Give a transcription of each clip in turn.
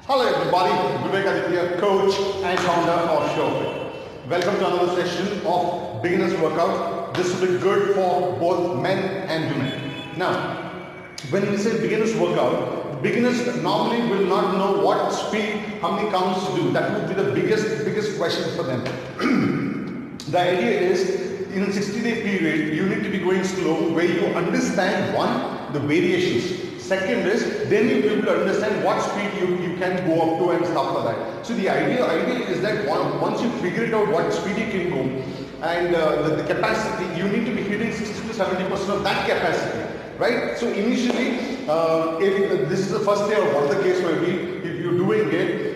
Hello everybody, Vivek Aditya, coach and founder of SHOWOFFit. Welcome to another session of beginners workout. This will be good for both men and women. Now, when we say beginners workout, beginners normally will not know what speed, how many counts to do. That would be the biggest question for them. The idea is, in a 60-day period, you need to be going slow where you understand one, the variations. Second is, then you will be able to understand what speed you can go up to and stuff like that. So the idea is that once you figure it out what speed you can go and the capacity, you need to be hitting 60 to 70% of that capacity, right? So initially, if this is the first day or whatever the case may be, if you're doing it,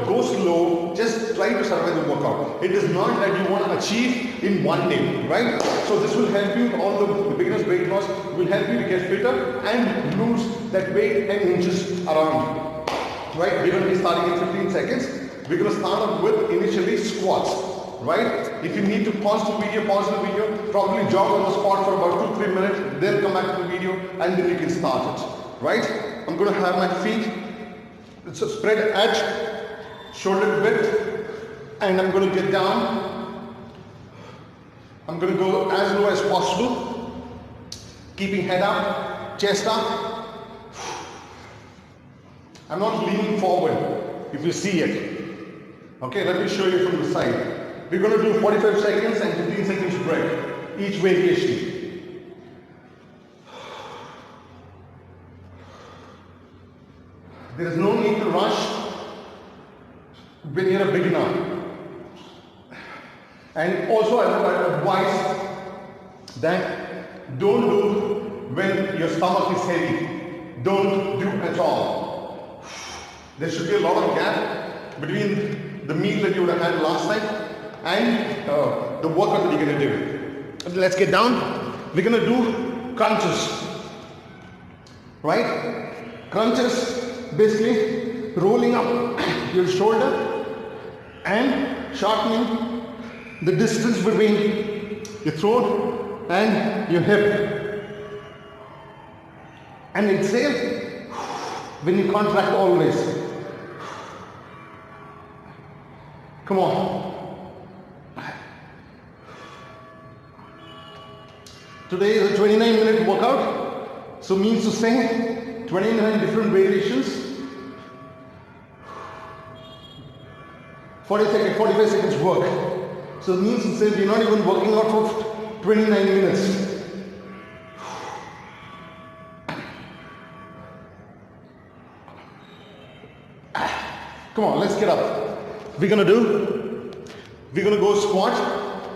go slow, just try to survive the workout. It is not that you want to achieve in one day, right? So this will help you, all the beginner's weight loss will help you to get fitter and lose that weight 10 inches around, right? We're going to be starting in 15 seconds. We're going to start off with initially squats, right? If you need to pause the video, probably jog on the spot for about 2-3 minutes, then come back to the video and then you can start it, right? I'm going to have my feet spread at shoulder width, and I'm going to get down. I'm going to go as low as possible, keeping head up, chest up. I'm not leaning forward, if you see it. Okay, let me show you from the side. We're going to do 45 seconds and 15 seconds break, each variation. There is no need to rush when you're a beginner. And also I would advise that don't do when your stomach is heavy. Don't do at all. There should be a lot of gap between the meal that you would have had last night and the workout that you're going to do. Let's get down. We're going to do crunches. Right? Crunches, basically rolling up your shoulder and shortening the distance between your throat and your hip. And exhale when you contract always. Come on. Today is a 29-minute workout, so means to say 29 different variations. 45 seconds work. So it means to say we're not even working out for 29 minutes. Come on, let's get up. We're gonna go squat.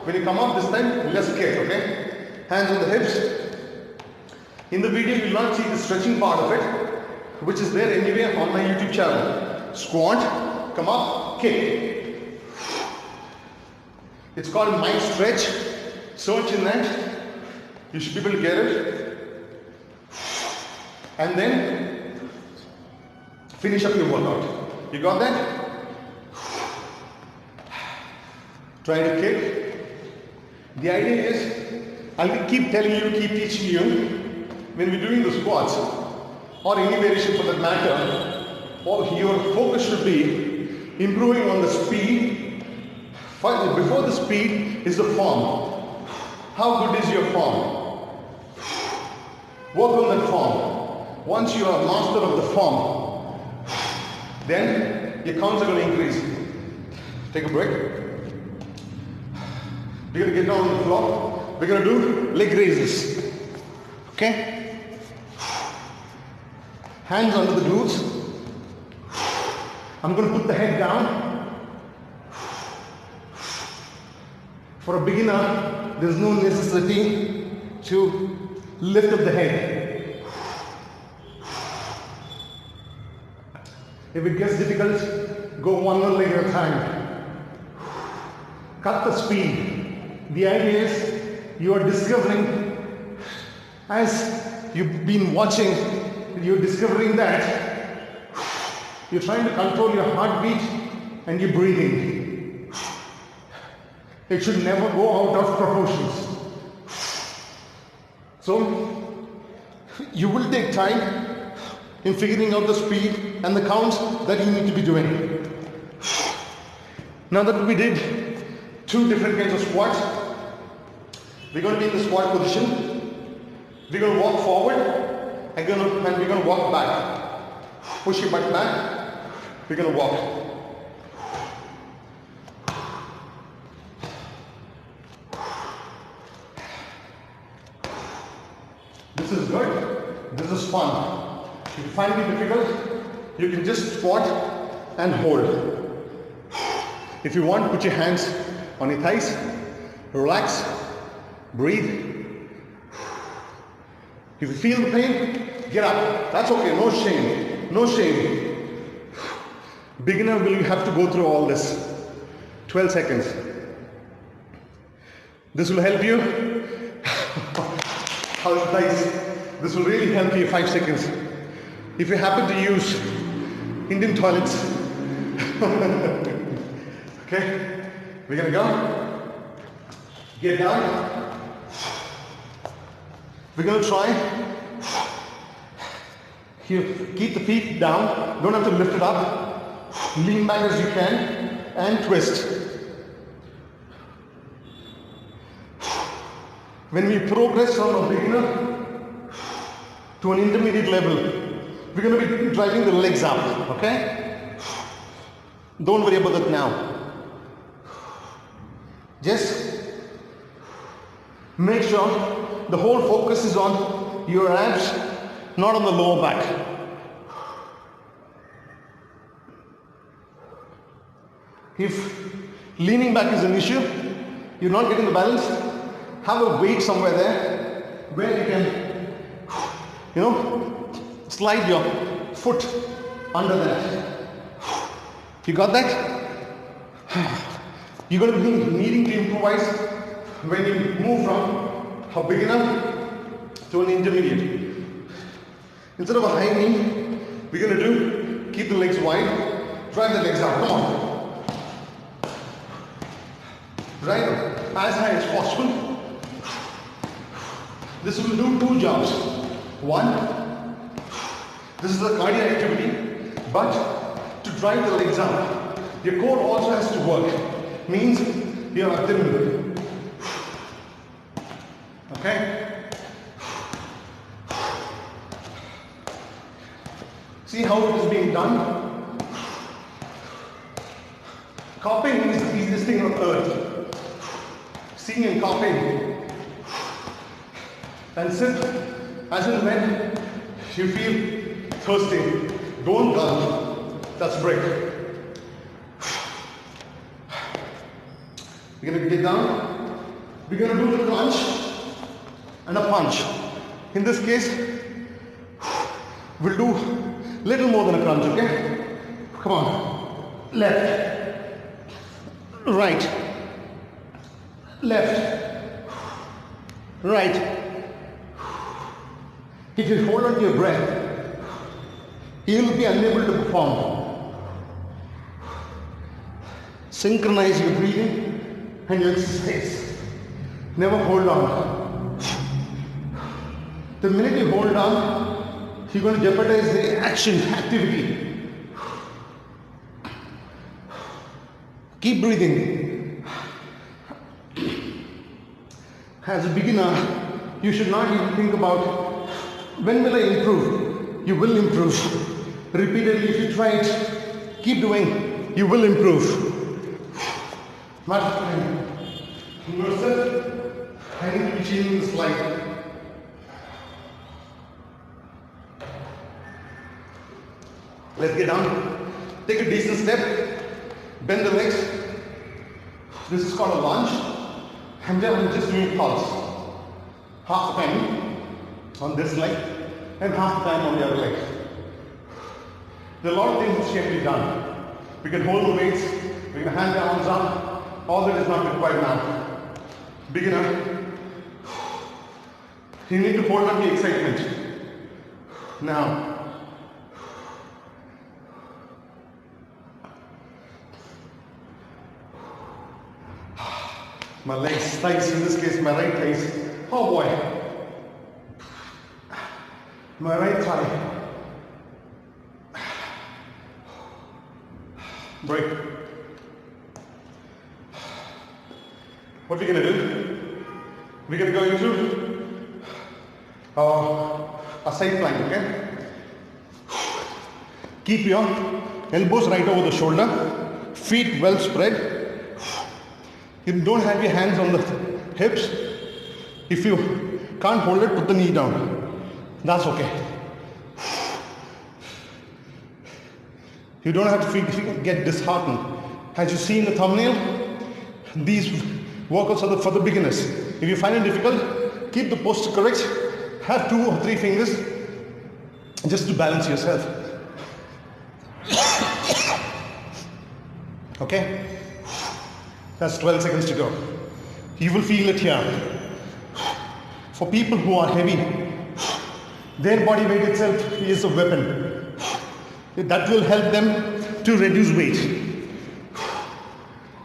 When you come up this time, let's kick, okay? Hands on the hips. In the video, you will not see the stretching part of it, which is there anyway on my YouTube channel. Squat, come up, kick. It's called mic stretch. Search in that. You should be able to get it. And then finish up your workout. You got that? Try to kick. The idea is, I'll keep telling you, keep teaching you, when we're doing the squats, or any variation for that matter, your focus should be improving on the speed. Before the speed is the form. How good is your form? Work on that form. Once you are master of the form, then your counts are going to increase. Take a break. We're going to get down on the floor. We're going to do leg raises. Okay? Hands under the glutes. I'm going to put the head down. For a beginner, there's no necessity to lift up the head. If it gets difficult, go one more leg at a time. Cut the speed. The idea is you are discovering, as you've been watching, you're discovering that you're trying to control your heartbeat and your breathing. It should never go out of proportions. So, you will take time in figuring out the speed and the counts that you need to be doing. Now that we did 2 different kinds of squats, we're going to be in the squat position. We're going to walk forward and we're going to walk back. Push your butt back. We're going to walk. This is good. This is fun. If you find it difficult, you can just squat and hold. If you want, put your hands on your thighs. Relax. Breathe. If you feel the pain, get up. That's okay. No shame. No shame. Beginner will have to go through all this. 12 seconds. This will help you. How's nice. This will really help you 5 seconds. If you happen to use Indian toilets. Okay, we're gonna go. Get down. We're gonna try. Here, keep the feet down. Don't have to lift it up. Lean back as you can and twist. When we progress from a beginner to an intermediate level, we're going to be driving the legs up, okay? Don't worry about that now. Just make sure the whole focus is on your abs, not on the lower back. If leaning back is an issue, you're not getting the balance, have a weight somewhere there where you can, slide your foot under that. You got that? You're going to be needing to improvise when you move from a beginner to an intermediate. Instead of a high knee, we're going to do, keep the legs wide, drive the legs out. Come on. Drive as high as possible. This will do 2 jobs. 1, this is a cardio activity, but to drive the legs up, your core also has to work. Means your abdomen. Okay? See how it is being done? Coughing is the easiest thing on earth. Sing and coughing. And sit as and when you feel thirsty. Don't gulp. That's break. We're going to get down. We're going to do the crunch and a punch. In this case, we'll do little more than a crunch, okay? Come on. Left. Right. Left. Right. If you hold on to your breath, you will be unable to perform. Synchronize your breathing and your exercise. Never hold on. The minute you hold on, you're going to jeopardize the activity. Keep breathing. As a beginner, you should not even think about when will I improve? You will improve. Repeatedly, if you try it, keep doing, you will improve. My friend, yourself, I need to be changing the slide. Let's get down. Take a decent step. Bend the legs. This is called a lunge. And then I'm just doing pulse. Half the time on this leg and half the time on the other leg. There are a lot of things which can be done. We can hold the weights, we can hand the arms up. All that is not required now. Beginner, you need to hold on the excitement. Now, my legs, thighs, in this case my right thighs. Oh boy. My right thigh. break. What we're going to do, we're going to go into a side plank, okay? Keep your elbows right over the shoulder, feet well spread. You don't have your hands on the hips. If you can't hold it, put the knee down. That's okay. You don't have to get disheartened. As you see in the thumbnail, these workouts are for the beginners. If you find it difficult, keep the posture correct. Have 2 or 3 fingers just to balance yourself. Okay? That's 12 seconds to go. You will feel it here. For people who are heavy, their body weight itself is a weapon. That will help them to reduce weight.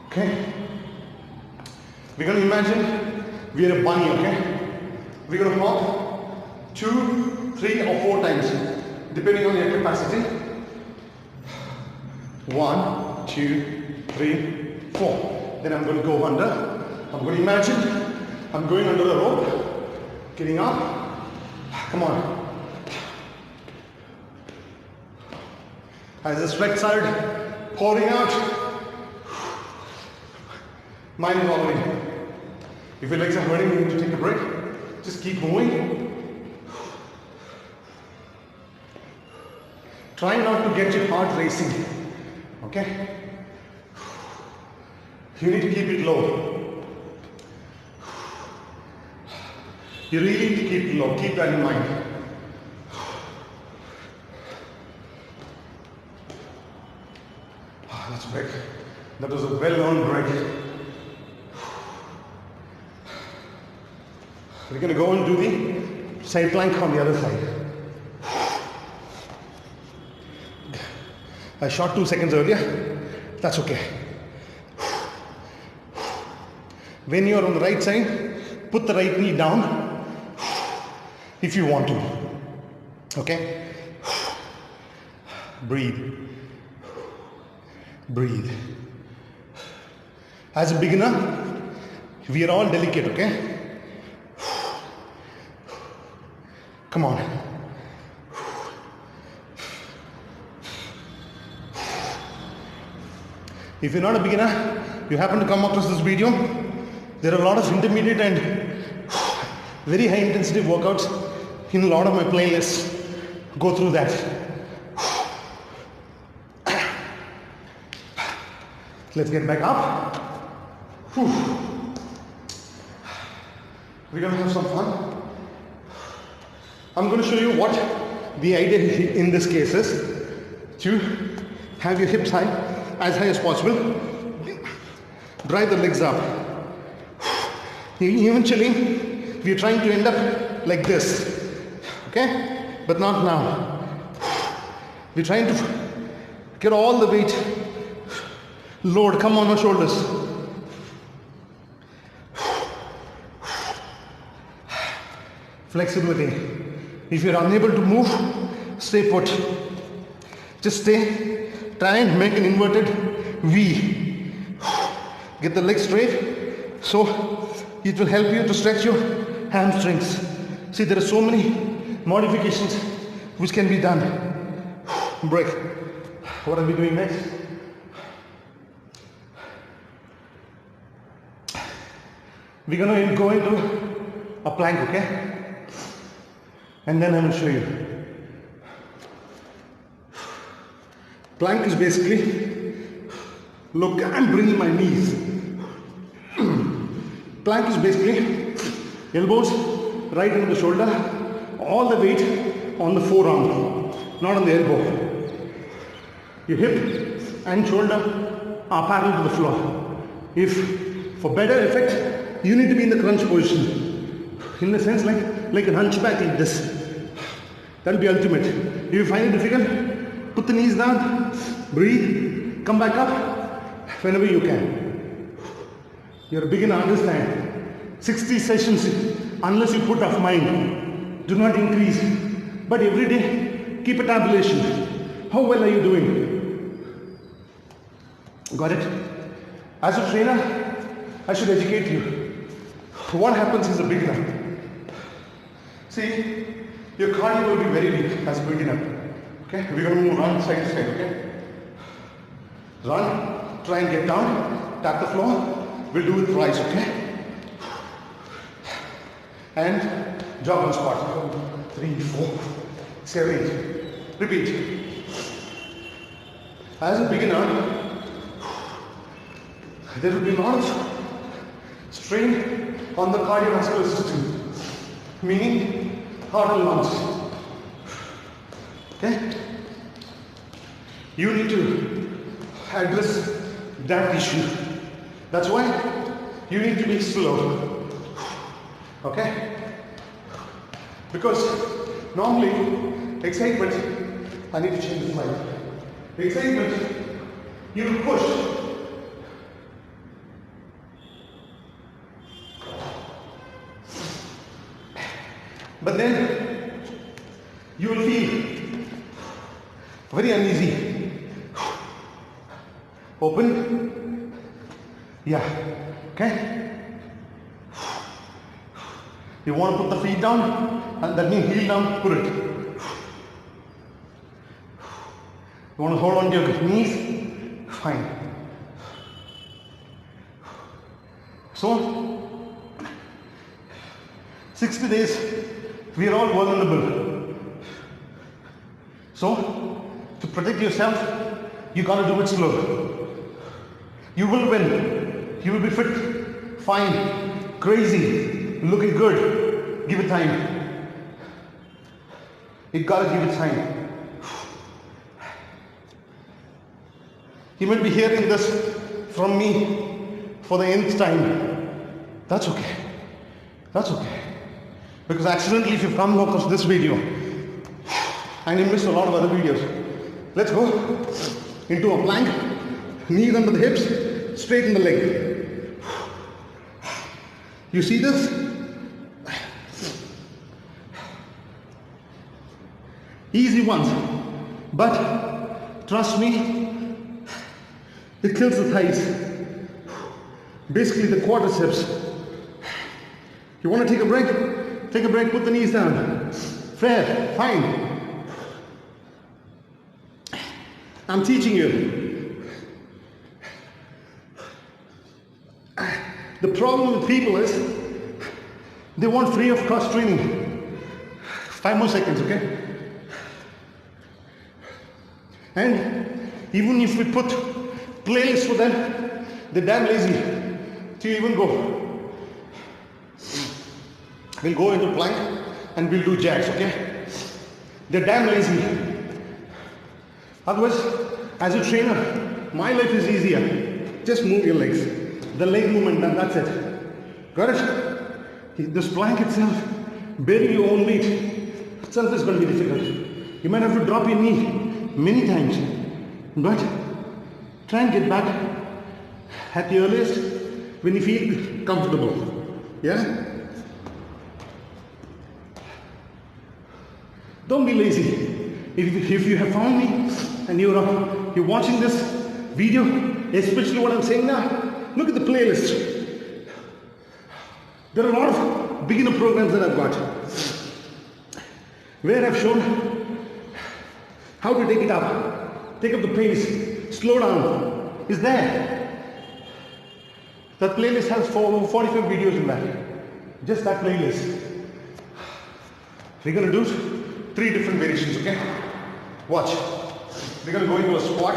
Okay? We're going to imagine we are a bunny, okay? We're going to hop 2, 3 or 4 times, depending on your capacity. 1, 2, 3, 4. Then I'm going to go under. I'm going to imagine I'm going under the rope, getting up. Come on. As the sweat started pouring out, mind wandering. If your legs are hurting, you need to take a break. Just keep moving. Try not to get your heart racing. Okay? You need to keep it low. You really need to keep it low. Keep that in mind. That's a break. That was a well-earned break. We're going to go and do the side plank on the other side. I shot 2 seconds earlier. That's okay. When you are on the right side, put the right knee down if you want to. Okay? Breathe. Breathe. As a beginner, we are all delicate, okay? Come on. If you're not a beginner, you happen to come across this video, there are a lot of intermediate and very high intensity workouts in a lot of my playlists. Go through that. Let's get back up. We're going to have some fun. I'm going to show you what the idea in this case is. To have your hips high, as high as possible. Drive the legs up. Eventually, we are trying to end up like this. Okay? But not now. We're trying to get all the weight. Load, come on our shoulders. Flexibility. If you're unable to move, stay put. Just stay. Try and make an inverted V. Get the legs straight, so it will help you to stretch your hamstrings. See, there are so many modifications which can be done. Break. What are we doing next? We're going to go into a plank, okay? And then I will show you. Plank is basically, look, I'm bringing my knees. Plank is basically elbows right into the shoulder, all the weight on the forearm, not on the elbow. Your hip and shoulder are parallel to the floor. If for better effect, you need to be in the crunch position. In the sense like a hunchback like this. That will be ultimate. If you find it difficult, put the knees down, breathe, come back up whenever you can. You're a beginner, understand. 60 sessions, unless you put off mind, do not increase. But every day, keep a tabulation. How well are you doing? Got it? As a trainer, I should educate you. What happens as a beginner? See, your cardio will be very weak as a beginner. Okay? We're going to move run side to side, okay? Run, try and get down, tap the floor. We'll do it thrice, okay? And jog on squat. 3, 4, 7, 8. Repeat. As a beginner, there will be a lot of strain on the cardiovascular system, meaning heart and lungs. Okay? You need to address that issue. That's why you need to be slow. Okay? Because normally, excitement, I need to change the slide. Excitement, you will push. But then you will feel very uneasy. Open. Yeah. Okay. You want to put the feet down, and that means heel down, put it. You want to hold on to your knees, fine. So, 60 days, we are all vulnerable. So, to protect yourself, you gotta do it slow. You will win. You will be fit, fine, crazy, looking good. Give it time. You gotta give it time. You might be hearing this from me for the nth time. That's okay. That's okay. Because accidentally if you come across this video and you miss a lot of other videos, let's go into a plank, knees under the hips, straighten the leg. You see this? Easy ones, but trust me, it kills the thighs, basically the quadriceps. You want to take a break? Take a break, put the knees down. Fair, fine. I'm teaching you. The problem with people is they want free of cost training. 5 more seconds, okay? And even if we put playlists for them, they're damn lazy to even go. We'll go into plank and we'll do jacks, okay? They're damn lazy. Otherwise, as a trainer, my life is easier. Just move your legs. The leg movement, and that's it. Got it? This plank itself, bearing your own weight itself is going to be difficult. You might have to drop your knee many times, but try and get back at the earliest when you feel comfortable. Yeah? Don't be lazy. If you have found me and you're watching this video, especially what I'm saying now, look at the playlist. There are a lot of beginner programs that I've got where I've shown how to take it up, take up the pace, slow down. Is there? That playlist has 45 videos in that. Just that playlist. We're going to do 3 different variations, okay? Watch. We're going to go into a squat,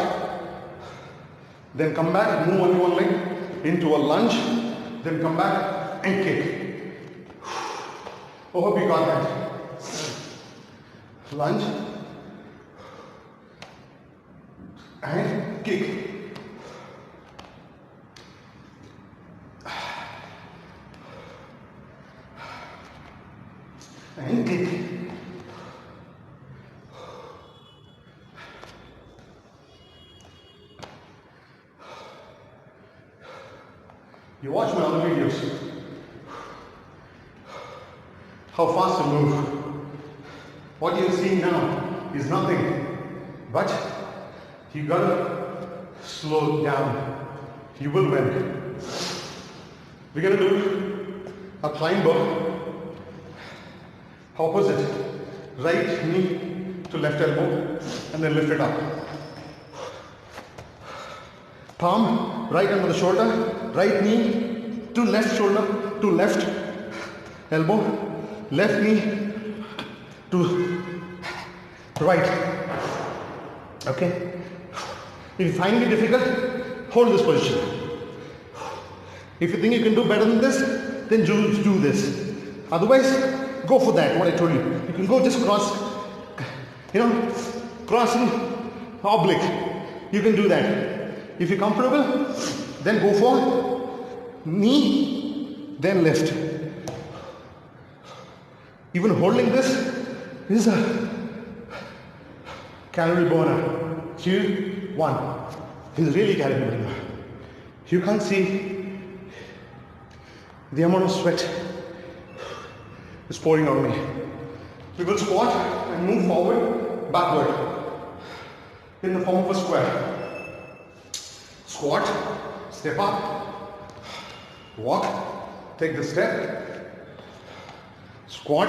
then come back, move only one leg, into a lunge, then come back and kick. Oh, hope you got that. Lunge and kick. And kick. You watch my other videos, how fast I move. What you're seeing now is nothing, but you gotta slow down. You will win. We're going to do a climber. Opposite. Right knee to left elbow and then lift it up. Palm right under the shoulder. Right knee to left shoulder to left elbow. Left knee to right. Okay? If you find it difficult, hold this position. If you think you can do better than this, then do this. Otherwise, go for that, what I told you. You can go just cross, crossing oblique. You can do that. If you're comfortable, then go for knee, then lift. Even holding this is a calorie burner. 2, 1. It's really calorie burner. You can't see the amount of sweat is pouring on me. We will squat and move forward, backward in the form of a square. Squat, step up, walk, take the step, squat.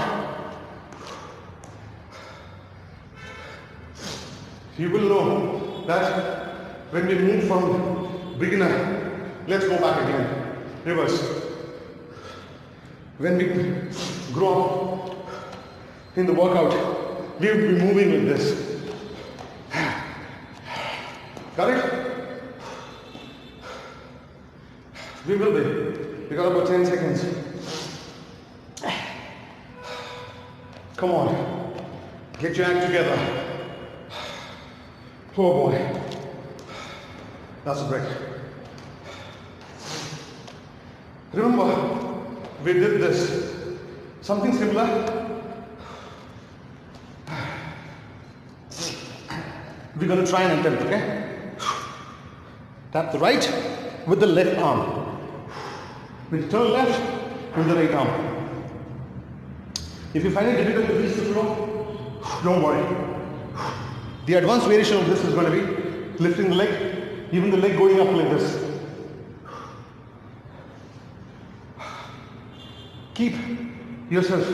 You will know that when we move from beginner, let's go back again, reverse. When we grow up in the workout, we will be moving with this. Got it? We will be. We got about 10 seconds. Come on. Get your act together. Oh boy. That's a break. Remember, we did this. Something similar. We're going to try and attempt, okay? Tap the right with the left arm. We turn left with the right arm. If you find it difficult to reach the floor, don't worry. The advanced variation of this is going to be lifting the leg, even the leg going up like this. Keep yourself,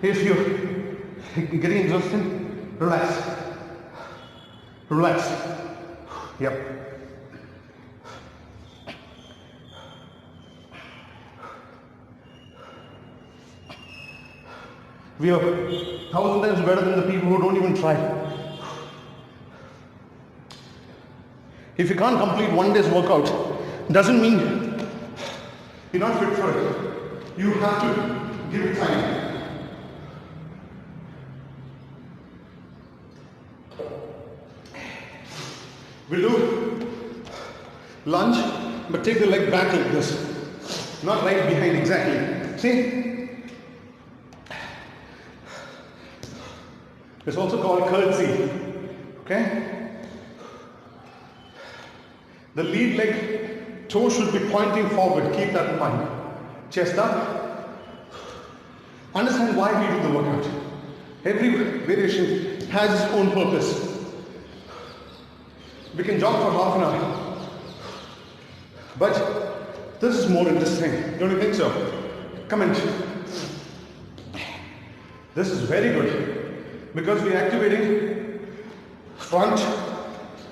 if you're getting exhausted, relax. Relax. Yep. We are 1,000 times better than the people who don't even try. If you can't complete one day's workout, doesn't mean you're not fit for it. You have to give it time. We'll do lunge, but take the leg back like this. Not right behind, exactly. See? It's also called curtsy. Okay? The lead leg toe should be pointing forward. Keep that in mind. Chest up. Understand why we do the workout. Every variation has its own purpose. We can jog for half an hour, but this is more interesting. Don't you think so? Comment. This is very good because we are activating front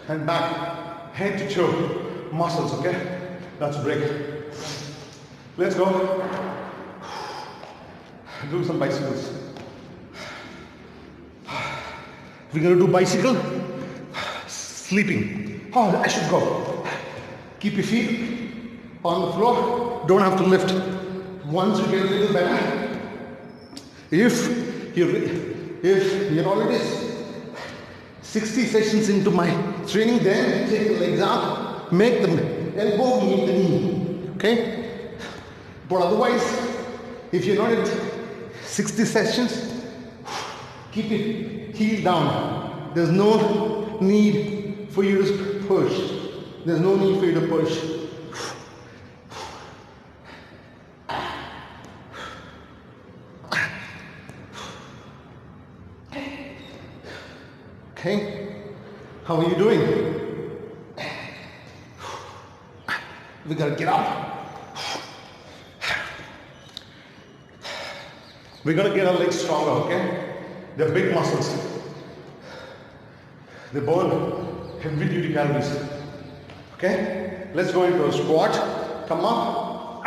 and back, head to toe muscles. Okay, that's a break. Let's go. Do some bicycles. We're going to do bicycle. Sleeping. Oh, I should go. Keep your feet on the floor. Don't have to lift. Once you get a little better, if you're already 60 sessions into my training, then take the legs up, make the elbow meet the knee. Okay? But otherwise, if you're not at 60 sessions, keep your heel down. There's no need for you to push. There's no need for you to push. Okay? How are you doing? We gotta get up. We're gonna get our legs stronger, okay? They're big muscles. They burn heavy duty calories. Okay? Let's go into a squat. Come up.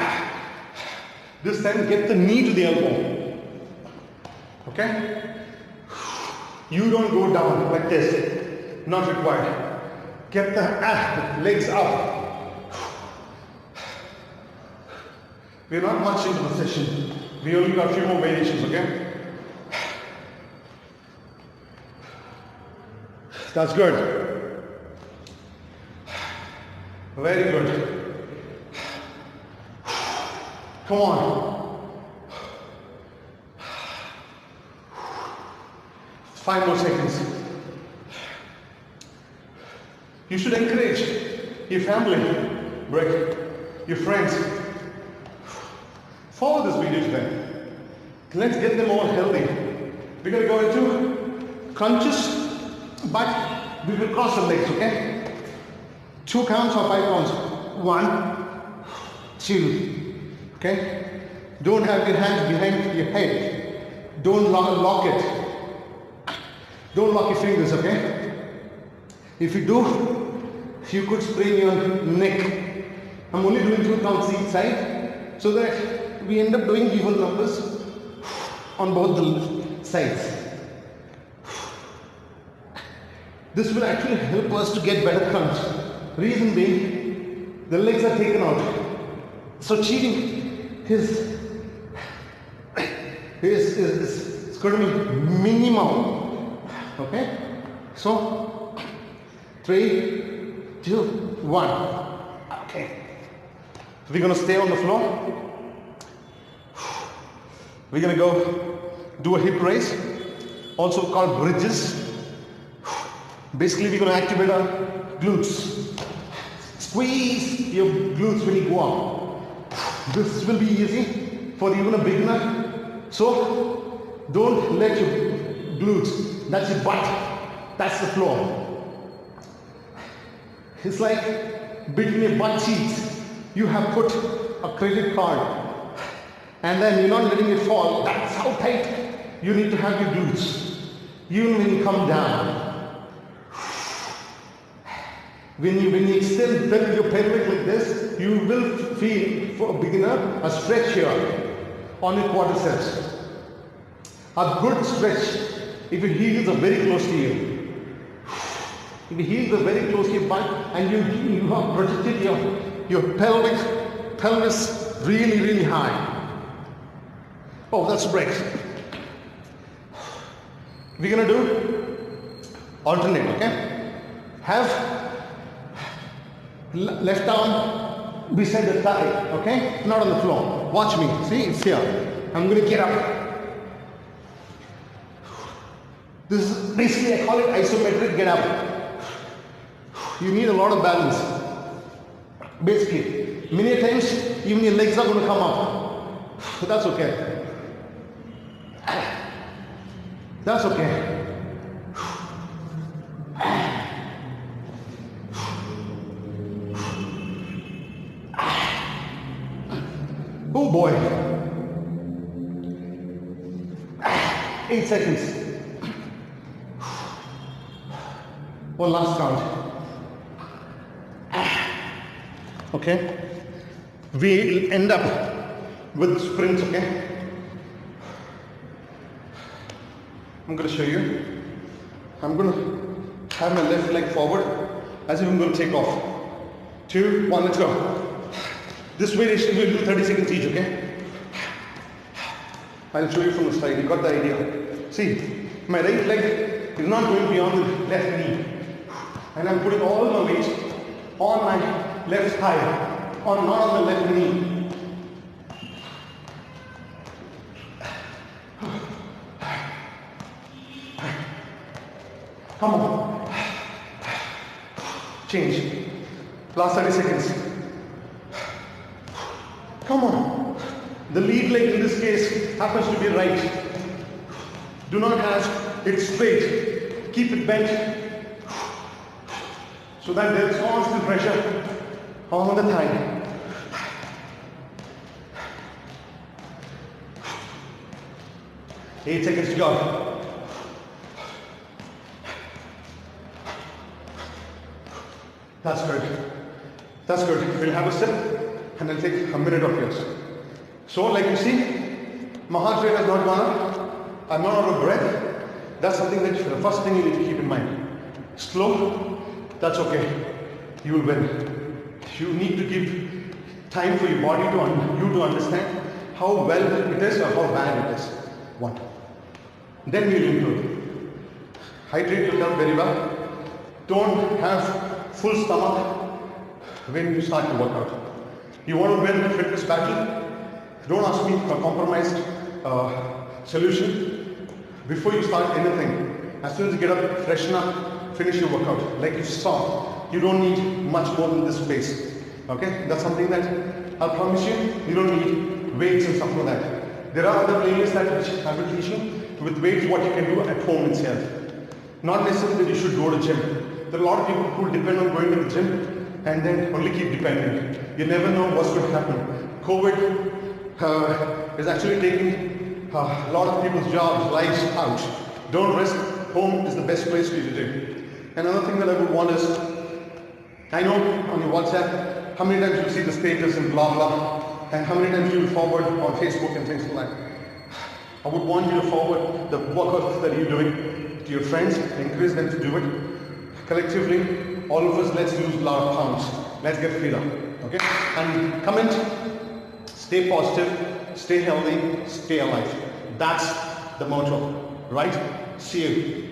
This time get the knee to the elbow. Okay? You don't go down like this. Not required. Get the legs up. We're not much into the session. We only got a few more variations, okay? That's good. Very good. Come on. 5 more seconds. You should encourage your family, your friends. Follow this video to them. Let's get them all healthy. We're going to go into crunches, but we will cross the legs, okay? 2 counts or 5 counts. 1, 2. Okay? Don't have your hands behind your head. Don't lock it. Don't lock your fingers, okay? If you do, you could sprain your neck. I'm only doing 2 counts each side so that we end up doing even numbers on both the sides. This will actually help us to get better crunch. Reason being, the legs are taken out. So cheating is going to be minimum. Okay? So 3, 2, 1. Okay. We're going to stay on the floor. We're going to go do a hip raise, also called bridges. Basically, we're going to activate our glutes. Squeeze your glutes when you go up. This will be easy for even a beginner. So, don't let your glutes, that's your butt, that's the floor. It's like between your butt cheeks, you have put a credit card. And then you're not letting it fall. That's how tight you need to have your glutes. Even when you come down. When you extend your pelvic like this, you will feel, for a beginner, a stretch here on your quadriceps. A good stretch if your heels are very close to you. If your heels are very close to your butt and you have projected your pelvis really, really high. Oh, that's a break. We're going to do alternate, okay? Have left arm beside the thigh, okay? Not on the floor. Watch me. See, it's here. I'm going to get up. This is basically, I call it isometric get up. You need a lot of balance. Basically, many times even your legs are going to come up. But that's okay. That's okay. Oh boy. 8 seconds. One last count. Okay. We'll end up with sprints, okay? I'm going to show you. I'm going to have my left leg forward as if I'm going to take off. 2, 1, let's go. This variation we'll do 30 seconds each, okay? I'll show you from the side. You got the idea. See, my right leg is not going beyond the left knee. And I'm putting all my weight on my left thigh, not on the left knee. Come on. Change. Last 30 seconds. Come on. The lead leg in this case happens to be right. Do not have it straight. Keep it bent so that there is constant pressure on the thigh. 8 seconds to go. That's good. That's good. We'll have a sip and I'll take a minute of yours. So like you see, my heart rate has not gone up. I'm not out of breath. That's something that the first thing you need to keep in mind. Slow, that's okay. You will win. You need to give time for your body to understand how well it is or how bad it is. One. Then we'll improve. Hydrate yourself very well. Don't have full stomach when you start to work out. You want to win the fitness battle? Don't ask me for a compromised solution. Before you start anything, as soon as you get up, freshen up, finish your workout. Like you saw, you don't need much more than this space. Okay? That's something that I'll promise you don't need weights and stuff like that. There are other playlists that I will teach you with weights what you can do at home itself. Not necessarily that you should go to gym. There are a lot of people who depend on going to the gym and then only keep depending. You never know what's going to happen. COVID is actually taking a lot of people's jobs, lives out. Don't risk. Home is the best place for you to do. Another thing that I would want is, I know on your WhatsApp, how many times you see the status and blah blah, and how many times you forward on Facebook and things like that. I would want you to forward the workouts that you're doing to your friends, encourage them to do it. Collectively, all of us, let's lose a lot of pounds. Let's get fit up, okay? And comment, stay positive, stay healthy, stay alive. That's the motto, right? See you.